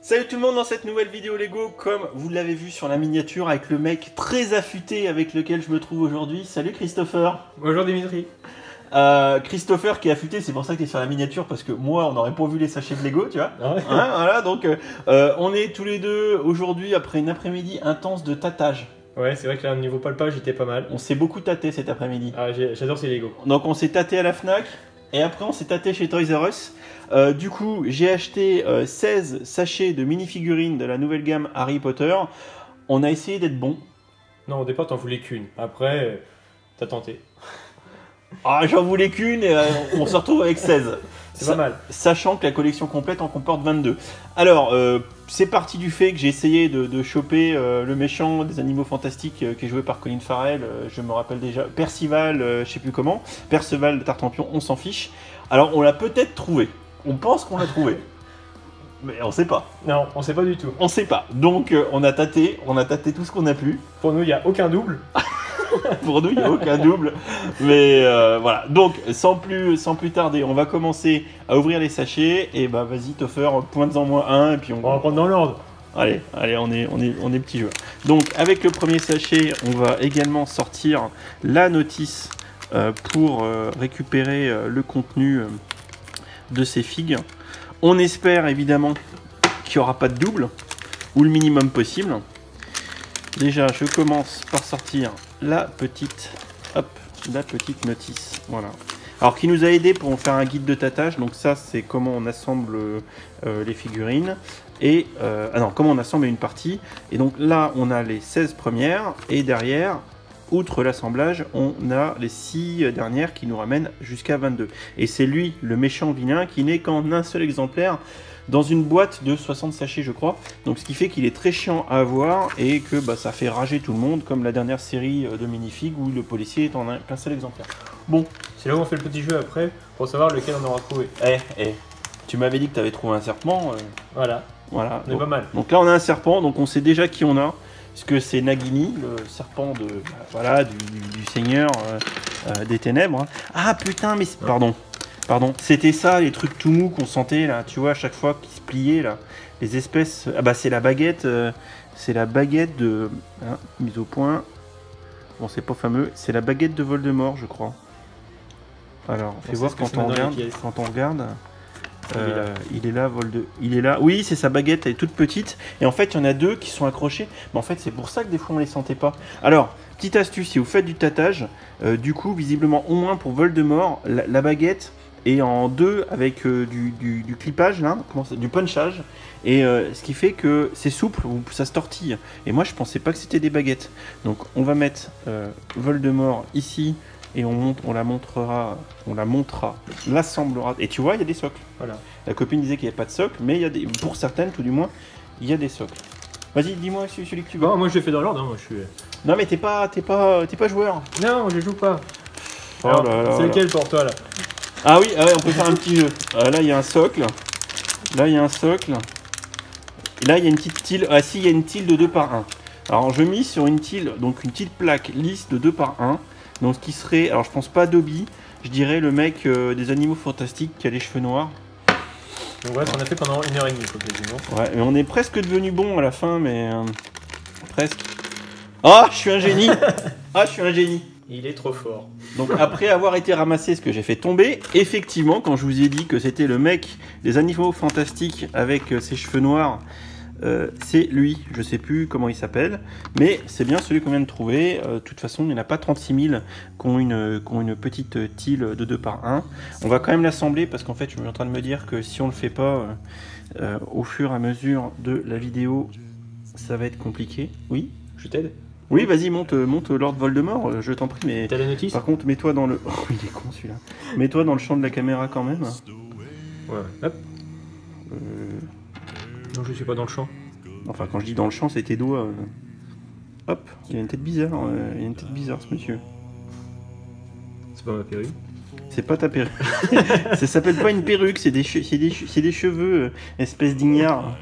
Salut tout le monde dans cette nouvelle vidéo Lego, comme vous l'avez vu sur la miniature, avec le mec très affûté avec lequel je me trouve aujourd'hui. Salut Christopher. Bonjour Dimitri. Christopher qui est affûté, c'est pour ça que tu es sur la miniature, parce que moi on n'aurait pas vu les sachets de Lego, tu vois. Ah ouais. Hein, voilà, donc on est tous les deux aujourd'hui après une après-midi intense de tâtage. Ouais, c'est vrai que là, au niveau palpage, j'étais pas mal. On s'est beaucoup tâté cet après-midi. Ah, j'adore ces Lego. Donc on s'est tâté à la Fnac, et après on s'est tâté chez Toys R Us. Du coup, j'ai acheté 16 sachets de mini-figurines de la nouvelle gamme Harry Potter. On a essayé d'être bon. Non, au départ, t'en voulais qu'une. Après, t'as tenté. Ah, j'en voulais qu'une et on se retrouve avec 16. C'est pas mal. Sachant que la collection complète en comporte 22. Alors, c'est parti du fait que j'ai essayé de choper le méchant des Animaux Fantastiques qui est joué par Colin Farrell. Je me rappelle déjà. Percival, je sais plus comment. Perceval de Tartampion, on s'en fiche. Alors, on l'a peut-être trouvé. On pense qu'on l'a trouvé. Mais on sait pas. Non, on sait pas du tout. On sait pas. Donc, on a tâté tout ce qu'on a pu. Pour nous, il n'y a aucun double. Pour nous, il n'y a aucun double. Mais voilà. Donc, sans plus tarder, on va commencer à ouvrir les sachets. Et bah, vas-y, Toffer, pointe-en moi un. Et puis On va prendre dans l'ordre. Allez, on est petits joueurs. Donc, avec le premier sachet, on va également sortir la notice pour récupérer le contenu de ces figues. On espère évidemment qu'il n'y aura pas de double, ou le minimum possible. Déjà, je commence par sortir la petite notice. Voilà. Alors, qui nous a aidé pour faire un guide de tâtage. Donc ça, c'est comment on assemble les figurines. Et comment on assemble une partie. Et donc là, on a les 16 premières. Et derrière, outre l'assemblage, on a les 6 dernières qui nous ramènent jusqu'à 22. Et c'est lui, le méchant vilain, qui n'est qu'en un seul exemplaire dans une boîte de 60 sachets, je crois. Donc ce qui fait qu'il est très chiant à avoir et que bah, ça fait rager tout le monde, comme la dernière série de minifigs où le policier est en qu'un seul exemplaire. Bon. C'est là où on fait le petit jeu après pour savoir lequel on aura trouvé. Tu m'avais dit que tu avais trouvé un serpent. Voilà. On est pas mal. Donc là, on a un serpent, donc on sait déjà qui on a. Puisque c'est Nagini, le serpent de, du seigneur des ténèbres. Hein. Ah putain, mais pardon, c'était ça, les trucs tout mous qu'on sentait là, tu vois, à chaque fois qu'ils se pliaient là, les espèces. Ah bah c'est la baguette de mise au point. Bon, c'est pas fameux, c'est la baguette de Voldemort, je crois. Alors, fais voir quand on regarde. Il est là, il est là. Oui, c'est sa baguette, elle est toute petite. Et en fait, il y en a deux qui sont accrochés. Mais en fait, c'est pour ça que des fois, on les sentait pas. Alors, petite astuce, si vous faites du tâtage, du coup, visiblement, au moins pour Voldemort, la baguette est en deux avec du clippage, là, du punchage. Et ce qui fait que c'est souple, ça se tortille. Et moi, je pensais pas que c'était des baguettes. Donc, on va mettre Voldemort ici. Et on la montrera, l'assemblera. Et tu vois, il y a des socles. Voilà. La copine disait qu'il n'y avait pas de socle, mais il y a des, pour certaines, tout du moins, il y a des socles. Vas-y, dis-moi celui que tu veux. Bon, moi je l'ai fait dans l'ordre, hein, moi je suis. Non, mais t'es pas joueur. Non, je joue pas. Oh là là. C'est lequel pour toi là? Ah oui, on peut faire un petit jeu. Là, il y a un socle. Là, il y a un socle. Et là, il y a une petite tile. Ah si, il y a une tile de 2 par 1. Alors, je mise sur une tile, donc une petite plaque lisse de 2 par 1. Donc ce qui serait, alors je pense pas Dobby, je dirais le mec des Animaux Fantastiques qui a les cheveux noirs. Donc voilà, on a fait pendant 1h30 quoi, quasiment. Ouais, mais on est presque devenu bon à la fin, mais presque. Ah, je suis un génie. Il est trop fort. Donc après avoir été ramassé ce que j'ai fait tomber, effectivement, quand je vous ai dit que c'était le mec des Animaux Fantastiques avec ses cheveux noirs, c'est lui, je sais plus comment il s'appelle, mais c'est bien celui qu'on vient de trouver. De toute façon, il n'y en a pas 36 000 qui ont une petite tile de 2 par 1. On va quand même l'assembler parce qu'en fait, je suis en train de me dire que si on le fait pas au fur et à mesure de la vidéo, ça va être compliqué. Oui, je t'aide. Oui, vas-y, monte Lord Voldemort, je t'en prie, mais t'as la notice. Par contre, mets-toi dans le... Oh, il est con celui-là. Mets-toi dans le champ de la caméra quand même. Ouais, hop. Non, je suis pas dans le champ. Enfin, quand je dis dans le champ, c'est tes doigts. Hop, il a une tête bizarre. Il a une tête bizarre, ce monsieur. C'est pas ma perruque. C'est pas ta perruque. Ça s'appelle pas une perruque, c'est des cheveux, espèce d'ignare.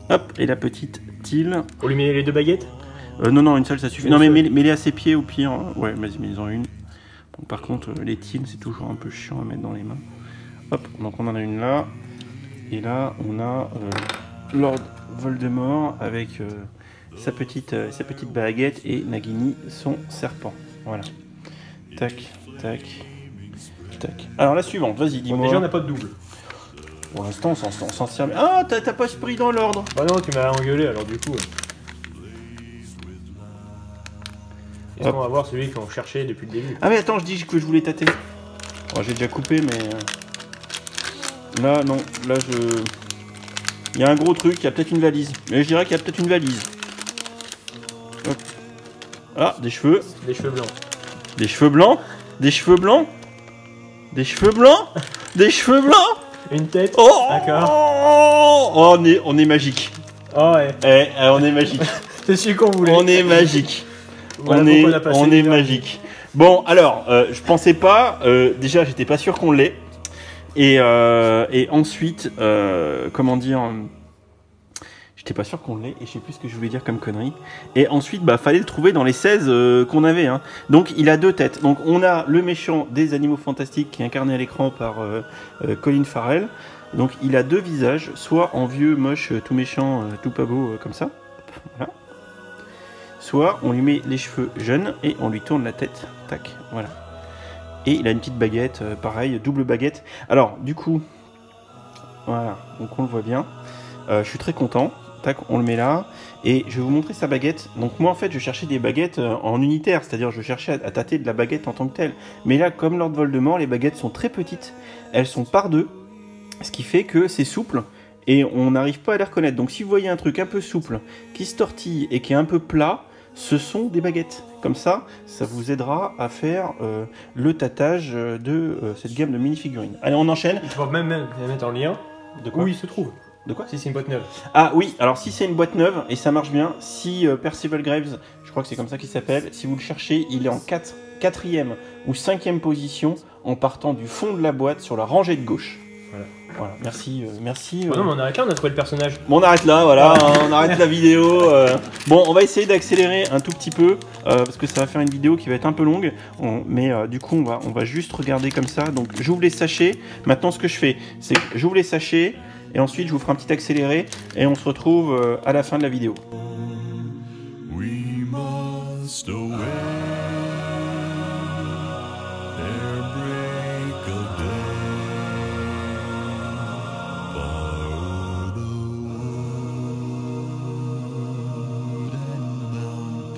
Hop, et la petite tile. Pour lui mettre les 2 baguettes. Non, une seule, ça suffit. Non, mais mets-les à ses pieds, au pire. Ouais, vas-y, mets-en une. Bon, par contre, les tiles, c'est toujours un peu chiant à mettre dans les mains. Hop, donc on en a une là. Et là, on a Lord Voldemort avec sa petite baguette et Nagini son serpent. Voilà. Tac, tac, tac. Alors la suivante, vas-y, dis-moi. Déjà, on n'a pas de double. Pour l'instant, on s'en sert. Ah, t'as pas pris dans l'ordre. Bah non, tu m'as engueulé, alors du coup... Est-ce qu'on va voir celui qu'on cherchait depuis le début? Ah mais attends, je dis que je voulais tâter. Oh, j'ai déjà coupé, mais... Là, non. Là, je... Il y a un gros truc, il y a peut-être une valise. Mais je dirais qu'il y a peut-être une valise. Hop. Ah, des cheveux. Des cheveux blancs. Des cheveux blancs. Des cheveux blancs. Des cheveux blancs. Des cheveux blancs. Une tête. Oh, d'accord. Oh, on est magique. Oh ouais. On est magique. C'est celui qu'on voulait. On est magique. Voilà on est magique. Bon, alors, je pensais pas. Déjà, j'étais pas sûr qu'on l'ait. Et ensuite, comment dire, j'étais pas sûr qu'on l'ait. Et je sais plus ce que je voulais dire comme connerie. Et ensuite, bah, fallait le trouver dans les 16 qu'on avait. Hein. Donc, il a deux têtes. Donc, on a le méchant des Animaux Fantastiques qui est incarné à l'écran par Colin Farrell. Donc, il a deux visages, soit en vieux, moche, tout méchant, tout pas beau, comme ça. Voilà. Soit on lui met les cheveux jeunes et on lui tourne la tête. Tac, voilà. Et il a une petite baguette, pareil, double baguette. Alors, du coup, voilà, donc on le voit bien. Je suis très content. Tac, on le met là. Et je vais vous montrer sa baguette. Donc moi, en fait, je cherchais des baguettes en unitaire. C'est-à-dire, je cherchais à tâter de la baguette en tant que telle. Mais là, comme Lord Voldemort, les baguettes sont très petites. Elles sont par deux. Ce qui fait que c'est souple. Et on n'arrive pas à les reconnaître. Donc si vous voyez un truc un peu souple, qui se tortille et qui est un peu plat, ce sont des baguettes. Comme ça, ça vous aidera à faire le tâtage de cette gamme de mini-figurines. Allez, on enchaîne. Tu peux même mettre en lien De quoi? où il se trouve. De quoi? Si c'est une boîte neuve. Ah oui, alors si c'est une boîte neuve, et ça marche bien, si Percival Graves, je crois que c'est comme ça qu'il s'appelle, si vous le cherchez, il est en 4e ou 5e position en partant du fond de la boîte sur la rangée de gauche. Voilà, merci. Oh non, mais on arrête là, on a trouvé le personnage. Bon, on arrête là, voilà, on arrête la vidéo. Bon, on va essayer d'accélérer un tout petit peu, parce que ça va faire une vidéo qui va être un peu longue. Mais du coup, on va juste regarder comme ça. Donc, j'ouvre les sachets. Maintenant, ce que je fais, c'est que j'ouvre les sachets, et ensuite, je vous ferai un petit accéléré, et on se retrouve à la fin de la vidéo. We must away ere break of day. Far the wood and mountain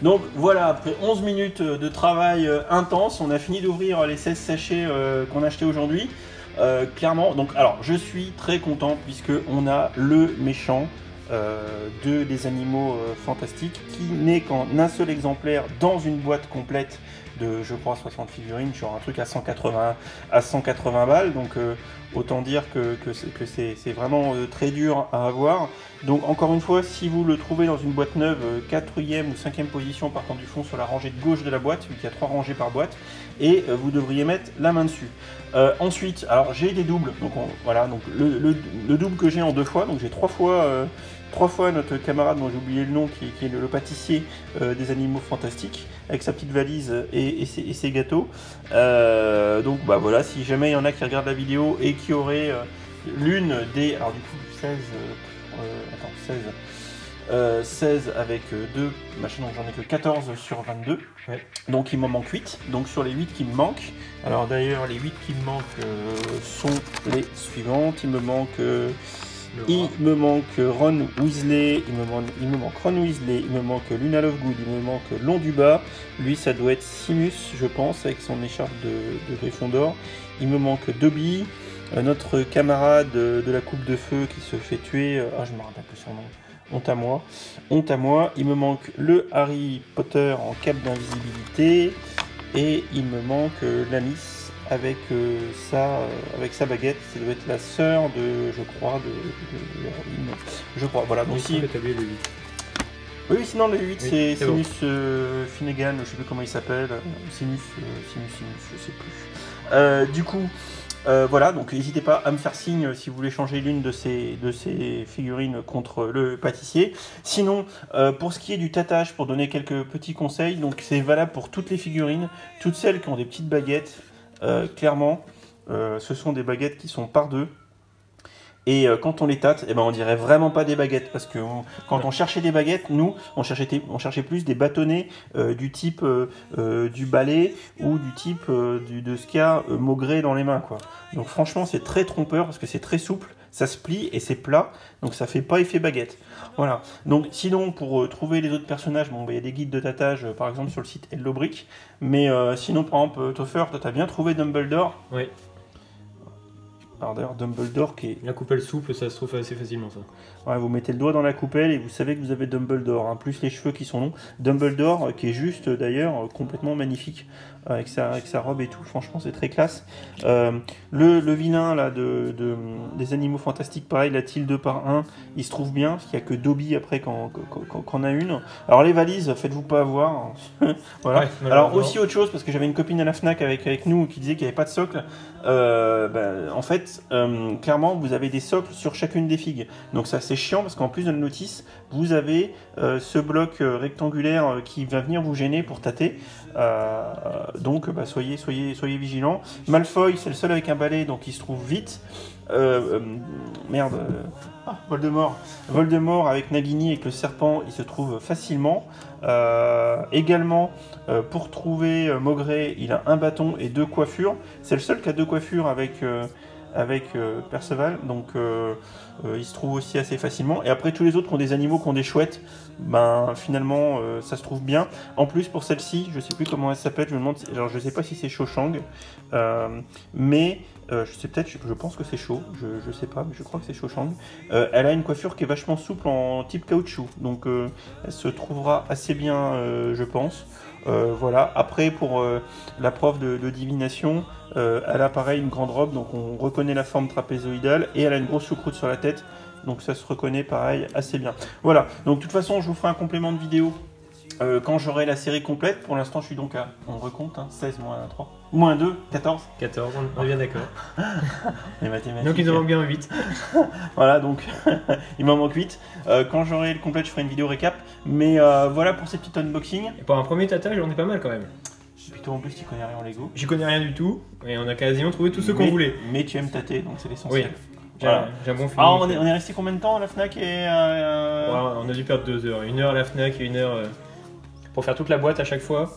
Donc voilà, après 11 minutes de travail intense, on a fini d'ouvrir les 16 sachets qu'on a achetés aujourd'hui. Clairement, donc alors je suis très content puisque on a le méchant des Animaux Fantastiques qui n'est qu'en un seul exemplaire dans une boîte complète de, je crois, 60 figurines, sur un truc à 180 balles. Donc autant dire que c'est vraiment très dur à avoir. Donc encore une fois, si vous le trouvez dans une boîte neuve, 4e ou 5e position partant du fond sur la rangée de gauche de la boîte, vu qu'il y a 3 rangées par boîte, et vous devriez mettre la main dessus. Ensuite, alors j'ai des doubles, donc voilà, donc le double que j'ai en 2 fois, donc j'ai 3 fois notre camarade dont j'ai oublié le nom, qui est le pâtissier des Animaux Fantastiques, avec sa petite valise et ses gâteaux. Donc bah voilà, si jamais il y en a qui regardent la vidéo et qui auraient l'une des... Alors du coup, 16... 16 avec 2 machins, donc j'en ai que 14 sur 22. Ouais. Donc il m'en manque 8. Donc sur les 8 qui me manquent, alors d'ailleurs les 8 qui me manquent sont les suivantes. Il me manque Ron Weasley, il me manque Ron Weasley, il me manque Luna Lovegood, il me manque Londuba. Lui ça doit être Simus je pense avec son écharpe de Gryffondor. Il me manque Dobby, notre camarade de la coupe de feu qui se fait tuer. Ah je me rappelle plus son nom. Honte à moi. Honte à moi. Il me manque le Harry Potter en cape d'invisibilité. Et il me manque la Miss avec sa baguette. Ça doit être la sœur de, je crois, de l'héroïne. Je crois. Voilà. Donc si... t'as oublié le 8. Oui, sinon le 8 c'est c'est bon. Sinus Finnegan, je sais plus comment il s'appelle. Sinus, je sais plus. Du coup... voilà, donc n'hésitez pas à me faire signe si vous voulez changer l'une de ces figurines contre le pâtissier. Sinon, pour ce qui est du tatage, pour donner quelques petits conseils, donc c'est valable pour toutes les figurines, toutes celles qui ont des petites baguettes, clairement, ce sont des baguettes qui sont par deux. Et quand on les tâte, eh ben, on dirait vraiment pas des baguettes, parce que quand on cherchait des baguettes, nous, on cherchait plus des bâtonnets du type du balai ou du type de ce qu'il y a Maugré dans les mains, quoi. Donc franchement, c'est très trompeur, parce que c'est très souple, ça se plie et c'est plat, donc ça fait pas effet baguette. Voilà. Donc sinon, pour trouver les autres personnages, bon, il y a des guides de tâtage, par exemple sur le site Hello Brick, mais sinon, par exemple, Topher, toi, t'as bien trouvé Dumbledore. Oui. Alors d'ailleurs, Dumbledore qui est... La coupelle souple, ça se trouve assez facilement, ça. Ouais, vous mettez le doigt dans la coupelle et vous savez que vous avez Dumbledore, hein, plus les cheveux qui sont longs. Dumbledore qui est juste d'ailleurs complètement magnifique avec sa robe et tout, franchement c'est très classe. Le vilain là, des animaux fantastiques, pareil, la tilde par 1, il se trouve bien, parce qu'il n'y a que Dobby après qu'on a une. Alors les valises, faites-vous pas avoir. Voilà. Ouais, Alors aussi autre chose, parce que j'avais une copine à la FNAC avec nous qui disait qu'il n'y avait pas de socle. En fait, clairement, vous avez des socles sur chacune des figues. Donc ça c'est chiant, parce qu'en plus de la notice, vous avez ce bloc rectangulaire qui va venir vous gêner pour tâter. Donc soyez vigilants. Malfoy, c'est le seul avec un balai, donc il se trouve vite. Voldemort avec Nagini, avec le serpent, il se trouve facilement. Également, pour trouver Maugré, il a un bâton et 2 coiffures. C'est le seul qui a 2 coiffures avec Perceval, donc il se trouve aussi assez facilement. Et après, tous les autres qui ont des animaux, qui ont des chouettes, ben finalement ça se trouve bien. En plus, pour celle-ci, je sais plus comment elle s'appelle, je me demande, alors je sais pas si c'est Cho-Chang, mais je pense que c'est chaud, je sais pas, mais je crois que c'est Cho-Chang. Elle a une coiffure qui est vachement souple en type caoutchouc, donc elle se trouvera assez bien, je pense. Voilà. Après, pour la prof de divination, elle a pareil une grande robe, donc on reconnaît la forme trapézoïdale, et elle a une grosse choucroute sur la tête, donc ça se reconnaît pareil assez bien. Voilà, donc de toute façon je vous ferai un complément de vidéo quand j'aurai la série complète. Pour l'instant je suis donc à, on recompte, hein, 16 moins 3, moins 2, 14. 14, on est bien d'accord. Les mathématiques. Donc il en manque bien 8. Voilà, donc il m'en manque 8. Quand j'aurai le complète, je ferai une vidéo récap. Mais voilà pour ces petits unboxings. Et pour un premier tatouage, on est pas mal quand même. Plutôt en plus, tu connais rien en Lego. J'y connais rien du tout, et on a quasiment trouvé tout ce qu'on voulait. Mais tu aimes tâter, donc c'est l'essentiel. Oui. Voilà. J'ai un bon feeling. Ah, on est resté combien de temps à la FNAC et Ouais, on a dû perdre 2 heures. 1 heure à la FNAC et 1 heure pour faire toute la boîte à chaque fois.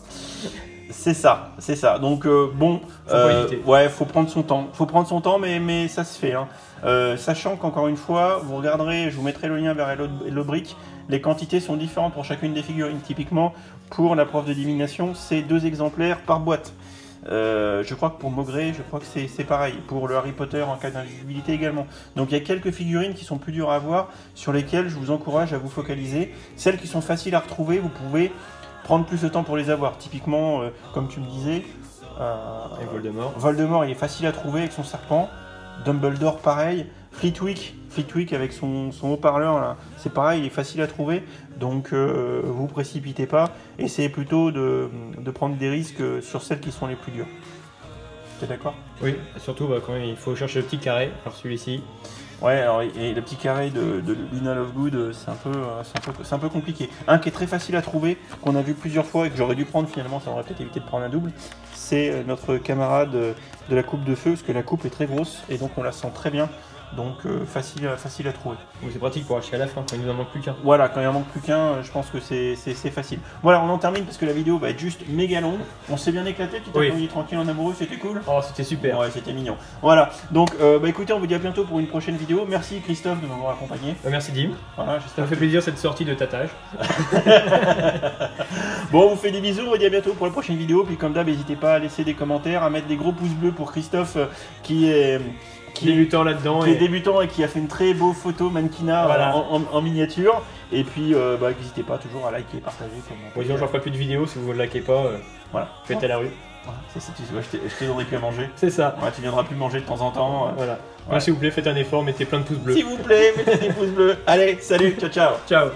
C'est ça. Donc bon, Faut pas hésiter. ouais, faut prendre son temps. Faut prendre son temps, mais ça se fait. Hein. Sachant qu'encore une fois, vous regarderez, je vous mettrai le lien vers Hello Brick. Les quantités sont différentes pour chacune des figurines. Typiquement, pour la prof de divination, c'est 2 exemplaires par boîte. Je crois que pour Maugré, je crois que c'est pareil. Pour le Harry Potter en cas d'invisibilité également. Donc il y a quelques figurines qui sont plus dures à avoir, sur lesquelles je vous encourage à vous focaliser. Celles qui sont faciles à retrouver, vous pouvez prendre plus de temps pour les avoir. Typiquement, comme tu me disais, Et Voldemort, il est facile à trouver avec son serpent. Dumbledore, pareil. Flitwick avec son haut-parleur, là, c'est pareil, il est facile à trouver. Donc vous précipitez pas. Essayez plutôt de prendre des risques sur celles qui sont les plus dures. T'es d'accord? Oui, surtout quand il faut chercher le petit carré, alors celui-ci. Ouais, alors et le petit carré de Luna Lovegood, c'est un peu compliqué. Un qui est très facile à trouver, qu'on a vu plusieurs fois et que j'aurais dû prendre finalement, ça aurait peut-être évité de prendre un double, c'est notre camarade de la coupe de feu, parce que la coupe est très grosse et donc on la sent très bien. Donc facile à trouver. Donc, c'est pratique pour acheter à la fin quand il nous en manque plus qu'un. Voilà, quand il en manque plus qu'un, je pense que c'est facile. Voilà, on en termine parce que la vidéo va être juste méga longue. On s'est bien éclaté, petit après-midi tranquille en amoureux, c'était cool. Oh, c'était super. Ouais, c'était mignon. Voilà, donc écoutez, on vous dit à bientôt pour une prochaine vidéo. Merci Christophe de m'avoir accompagné. Merci Dim. Voilà, Ça j'espère me fait plaisir cette sortie de tatage. Bon, on vous fait des bisous, on vous dit à bientôt pour la prochaine vidéo. Puis comme d'hab, n'hésitez pas à laisser des commentaires, à mettre des gros pouces bleus pour Christophe qui est Débutant là-dedans. qui est débutant et qui a fait une très beau photo mannequinat Voilà. en miniature. Et puis n'hésitez pas toujours à liker, partager. Bon, sinon, j'en ferai plus de vidéos si vous ne likez pas. Voilà. Faites à la rue. Voilà, c'est ça, je t'ai donné plus à manger. C'est ça. Ouais, tu viendras plus manger de temps en temps. Voilà. Ouais. Moi, s'il vous plaît, faites un effort, mettez plein de pouces bleus. S'il vous plaît, mettez des pouces bleus. Allez, salut, ciao ciao. Ciao.